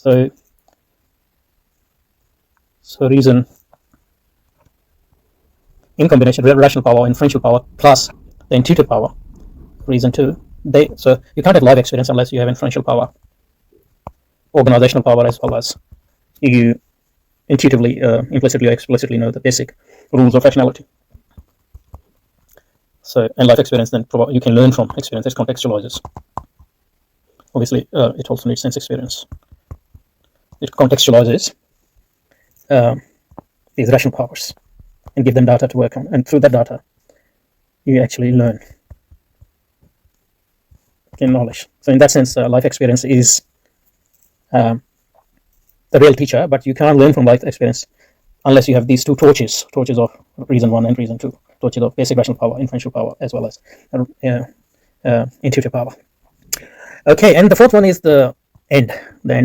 So reason in combination, rational power, inferential power plus the intuitive power, reason 2. So you can't have live experience unless you have inferential power, organizational power, as well as you intuitively, implicitly or explicitly know the basic rules of rationality. So, and life experience then you can learn from experience. It contextualizes. Obviously, it also needs sense experience. It contextualizes these rational powers and give them data to work on, and through that data, you actually learn, gain knowledge. So, in that sense, life experience is the real teacher, but you can't learn from life experience unless you have these two torches of reason 1 and reason 2, torches of basic rational power, inferential power, as well as intuitive power. Okay, and the fourth one is the end,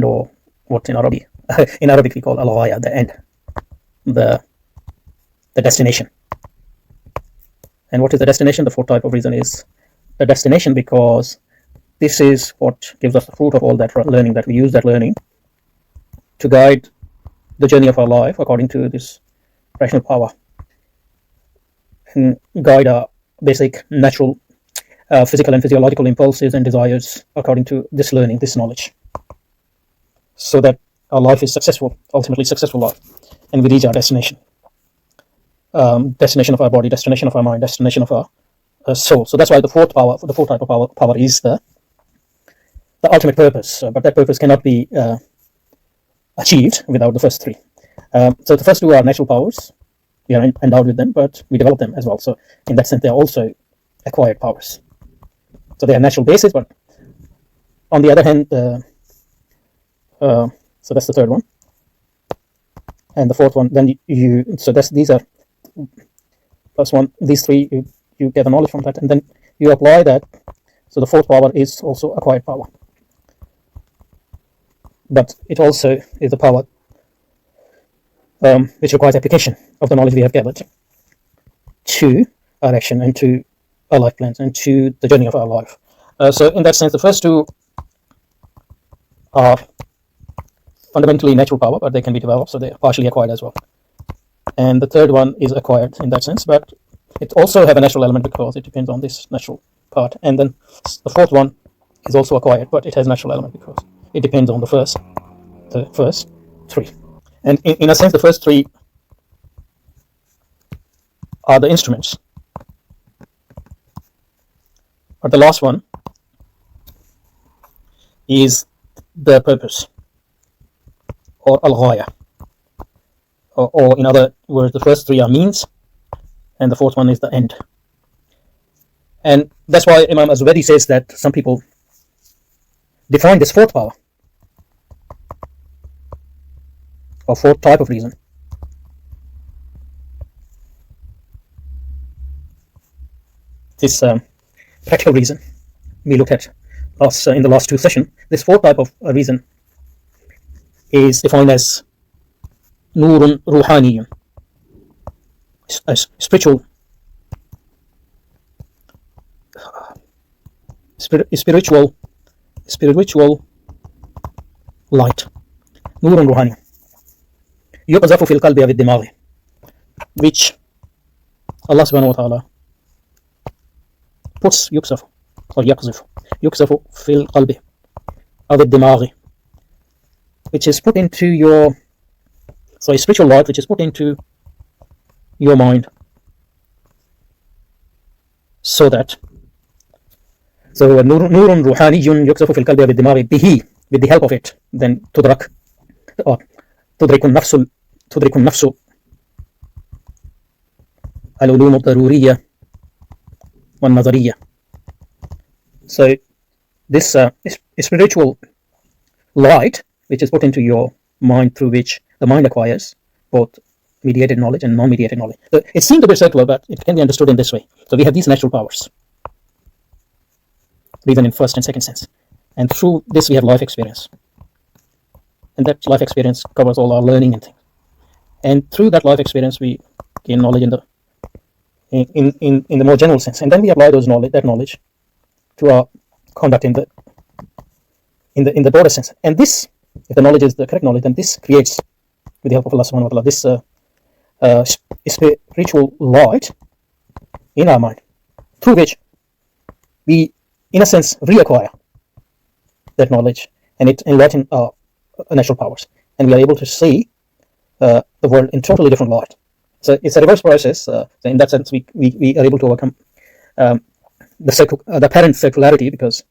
or what in Arabic we call al-ghaya, the end, the destination. And what is the destination? The fourth type of reason is the destination, because this is what gives us the fruit of all that learning, that we use that learning to guide the journey of our life according to this rational power, and guide our basic natural physical and physiological impulses and desires according to this learning, this knowledge, so that our life is successful, ultimately successful life, and we reach our destination, destination of our body, destination of our mind, destination of our soul. So that's why the fourth type of power is the ultimate purpose, but that purpose cannot be achieved without the first three. So the first two are natural powers. We are endowed with them, but we develop them as well. So in that sense, they are also acquired powers. So they are natural basis, but on the other hand, so that's the third one, and the fourth one. Then these are plus one. These three, you get the knowledge from that, and then you apply that. So the fourth power is also acquired power, but it also is the power which requires application of the knowledge we have gathered to our action and to our life plans and to the journey of our life. So in that sense, the first two are fundamentally natural power, but they can be developed, so they are partially acquired as well. And the third one is acquired in that sense, but it also have a natural element because it depends on this natural part. And then the fourth one is also acquired, but it has natural element because it depends on the first three. And in a sense, the first three are the instruments, but the last one is the purpose, or al-ghaya, or in other words, the first three are means, and the fourth one is the end. And that's why Imam Az-Zubaydi says that some people define this fourth power, or fourth type of reason, this practical reason we looked at in the last two sessions. This fourth type of reason is defined as nurun ruhaniyun, a spiritual light, nurun ruhani, yuqzafu fil qalbi bid-dimagh, which Allah subhanahu wa ta'ala puts yuqzafu fil qalbi bid-dimagh, which is put into your, so a spiritual light which is put into your mind, so that, so nurun ruhaniyun yuqzafu fil qalbi bid-dimagh, bihi, with the help of it, then tudriku nafsu al-ulum ad-daruriyya wan-nazariyya. So this spiritual light which is put into your mind, through which the mind acquires both mediated knowledge and non-mediated knowledge. So it seems a bit circular, but it can be understood in this way. So we have these natural powers, reason in first and second sense, and through this we have life experience, and that life experience covers all our learning and things. And through that life experience, we gain knowledge in the more general sense, and then we apply that knowledge to our conduct in the broader sense. And this if the knowledge is the correct knowledge, then this creates, with the help of Allah subhanahu wa ta'ala, this spiritual light in our mind, through which we, in a sense, reacquire that knowledge, and it enlightens our natural powers, and we are able to see the world in totally different light. So it's a reverse process. So in that sense, we are able to overcome the apparent circularity, because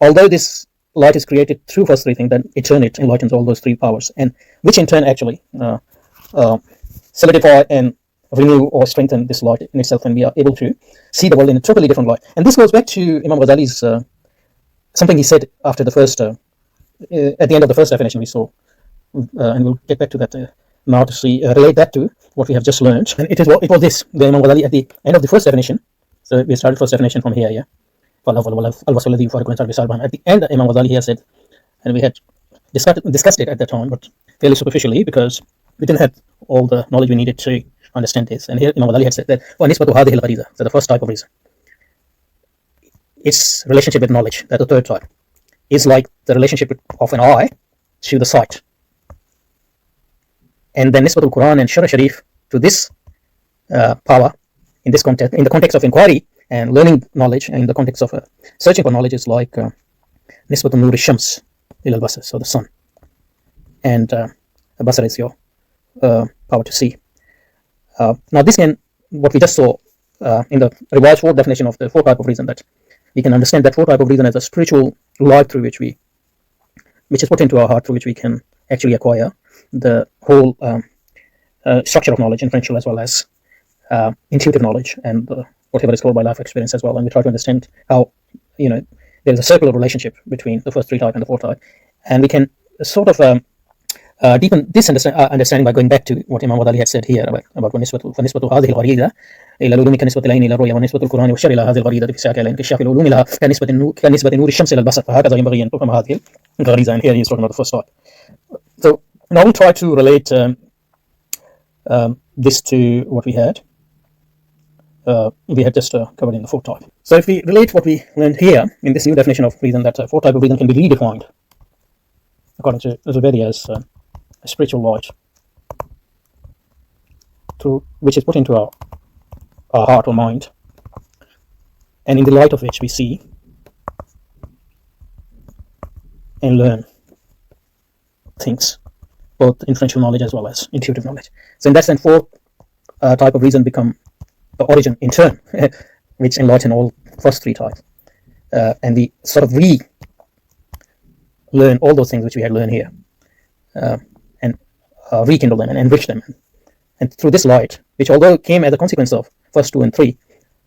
although this light is created through first three things, then in turn it enlightens all those three powers, and which in turn actually solidify and renew or strengthen this light in itself, and we are able to see the world in a totally different light. And this goes back to Imam Ghazali's something he said after the first at the end of the first definition we saw, and we'll get back to that now to see relate that to what we have just learned. And it was this, the Imam Ghazali at the end of the first definition. So we started first definition from here, yeah. At the end, Imam Ghazali here said, and we had discussed it at that time, but fairly superficially, because we didn't have all the knowledge we needed to understand this. And here Imam Ghazali had said that, so the first type of reason, its relationship with knowledge, that the third type, is like the relationship of an eye to the sight. And then Nisbatul Quran and Shara Sharif to this power in this context, in the context of inquiry and learning knowledge, and in the context of searching for knowledge, is like Nisbatul Nur Shams ila al-Basar, so the sun, and Basar is your power to see. Now this can, what we just saw in the revised fourth definition of the fourth type of reason, that we can understand that fourth type of reason as a spiritual light through which is put into our heart, through which we can actually acquire the whole structure of knowledge, inferential as well as intuitive knowledge, and whatever is called by life experience as well. And we try to understand how, there is a circular relationship between the first three type and the fourth type, and we can sort of deepen this understanding by going back to what Imam Ghazali had said here about فنسبة هذه الغريزة إلى العلوم كنسبة العين إلى الرؤية، ونسبة القرآن والشرع إلى هذه الغريزة في ساق انكشاف العلوم لها كنسبة نور الشمس إلى البصر، فهكذا ينبغي أن تفهم هذه الغريزة. And here he is talking about the first type. So now we'll try to relate this to what we had just covered in the fourth type. So if we relate what we learned here in this new definition of reason, that fourth type of reason can be redefined according to Al-Ghazalian as a spiritual light through which is put into our heart or mind, and in the light of which we see and learn things, both inferential knowledge as well as intuitive knowledge. So in that sense, fourth type of reason become the origin in turn, which enlighten all first three types, and we sort of learn all those things which we had learned here, and rekindle them and enrich them. And through this light, which although came as a consequence of first two and three,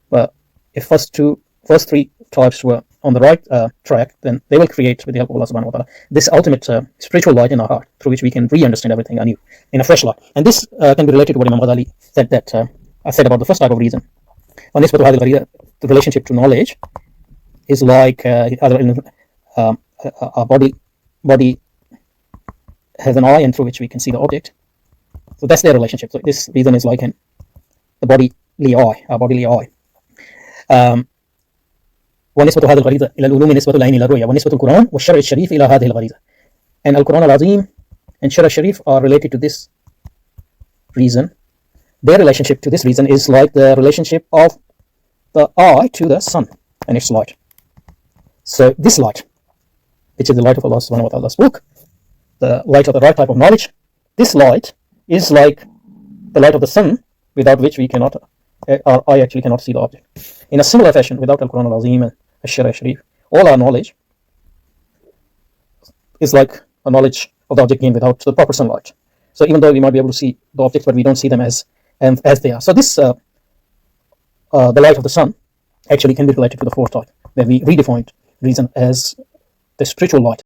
but if first three types were on the right track, then they will create, with the help of Allah subhanahu wa ta'ala, this ultimate spiritual light in our heart, through which we can re-understand everything anew in a fresh light. And this can be related to what Imam Ghazali said, that I said about the first type of reason. On this, the relationship to knowledge is like our body has an eye, and through which we can see the object. So that's their relationship. So this reason is like the bodily eye, our bodily eye. ونسبة هذه الغريزة إلى العلوم نسبة العين إلى الرؤية، ونسبة القرآن والشرع الشريف إلى هذه الغريزة. And Al-Quran Al-Azim and Shara Sharif are related to this reason. Their relationship to this reason is like the relationship of the eye to the sun and its light. So this light, which is the light of Allah subhanahu wa ta'ala's book, the light of the right type of knowledge, this light is like the light of the sun, without which we cannot, our eye actually cannot see the object. In a similar fashion, without Al-Quran Al-Azim and Al-Shara Sharif, all our knowledge is like a knowledge of the object gained without the proper sunlight. So even though we might be able to see the objects, but we don't see them as they are. So this, the light of the sun, actually can be related to the fourth type, where we redefined reason as the spiritual light.